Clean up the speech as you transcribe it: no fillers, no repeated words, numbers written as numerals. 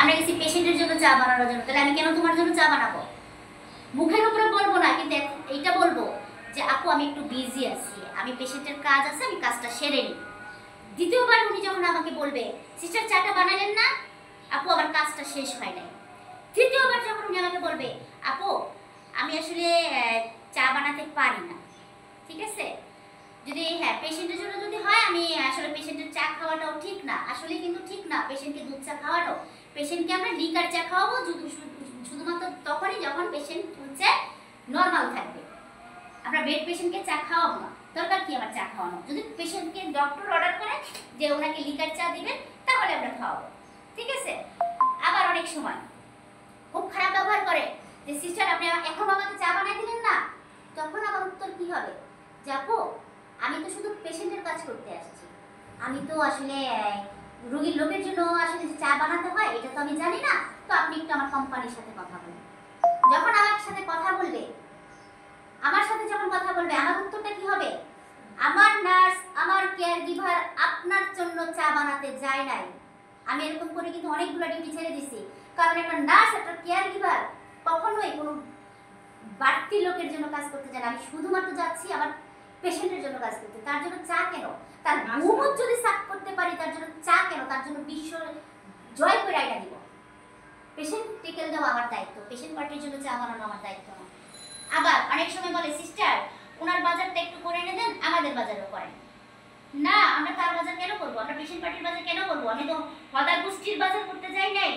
আমরা গেছি পেশেন্টের জন্য চা বানানোর জন্য, তাহলে আমি কেন তোমার জন্য চা বানাবো? মুখের উপরে বলবো না, কিন্তু এইটা বলবো যে আপু আমি একটু বিজি আছি, আমি পেশেন্টের কাজ আছে, আমি কাজটা সেরে নিই। দ্বিতীয়বার উনি যখন আমাকে বলবে সিস্টার চাটা বানালেন না, আপু আমার কাজটা শেষ হয় নাই। তৃতীয়বার যখন উনি আমাকে বলবে আপু আমি আসলে চা বানাতে পারি না, ঠিক আছে, যদি হ্যাঁ পেশেন্টের জন্য যদি হয়, আমি আসলে পেশেন্টের চা খাওয়াটাও ঠিক না, আসলে কিন্তু ঠিক না পেশেন্টকে দুধ চা খাওয়ানো। পেশেন্টকে আমরা লিকার চা খাওয়াবো শুধুমাত্র তখনই যখন পেশেন্ট হচ্ছে নর্মাল থাকবে। আমরা বেড পেশেন্টকে চা খাওয়াবো না, দরকার কি আমার চা খাওয়ানো? যদি পেশেন্টকে ডক্টর অর্ডার করে যে ওনাকে লিকার চা দিবেন, তাহলে আমরা খাওয়াবো, ঠিক আছে। আবার অনেক সময় খুব খারাপ ব্যবহার করে যে সিস্টার আপনি এখন আমাকে চা বানাই দিলেন না, তখন আমার উত্তর কি হবে? যে আপু আমি তো শুধু পেশেন্টের কাজ করতে আসছি, আমি তো আসলে রোগীর লোকের জন্য আসলে যে চা বানাতে হয় এটা তো আমি জানি না, তো আপনি একটু আমার কোম্পানির সাথে কথা বলুন। যখন আমার সাথে কথা বলবে, আমার উত্তরটা কি হবে? আমার নার্স, আমার কেয়ার গিভার আপনার জন্য চা বানাতে যায় নাই। আমি এরকম করে কিন্তু অনেকগুলো ডিউটি ছেড়ে দিছি, কারণ একটা নার্স, একটা কেয়ার গিভার কখনোই কোনো বাড়তি লোকের জন্য কাজ করতে যায় না। আমি শুধুমাত্র যাচ্ছি আমার পেশেন্টের জন্য কাজ করতে। তার জন্য চা কেন? তার মুহূর্ত যদি সাফ করতে পারি, তার জন্য চা কেন? তার জন্য বিশ্ব জয় করে আইনা দিব। পেশেন্ট টেকেল দেওয়া আমার দায়িত্ব, পেশেন্ট পার্টির জন্য চা বানানো আমার দায়িত্ব না। আবার অনেক সময় বলে সিস্টার ওনার বাজারটা একটু করে এনে দেন, আমাদের বাজারও করেন না। আমরা তার বাজার কেন করবো? আমরা পেশেন্ট পার্টির বাজার কেন করবো? আমি তো হদার গোষ্ঠীর বাজার করতে যাই নাই।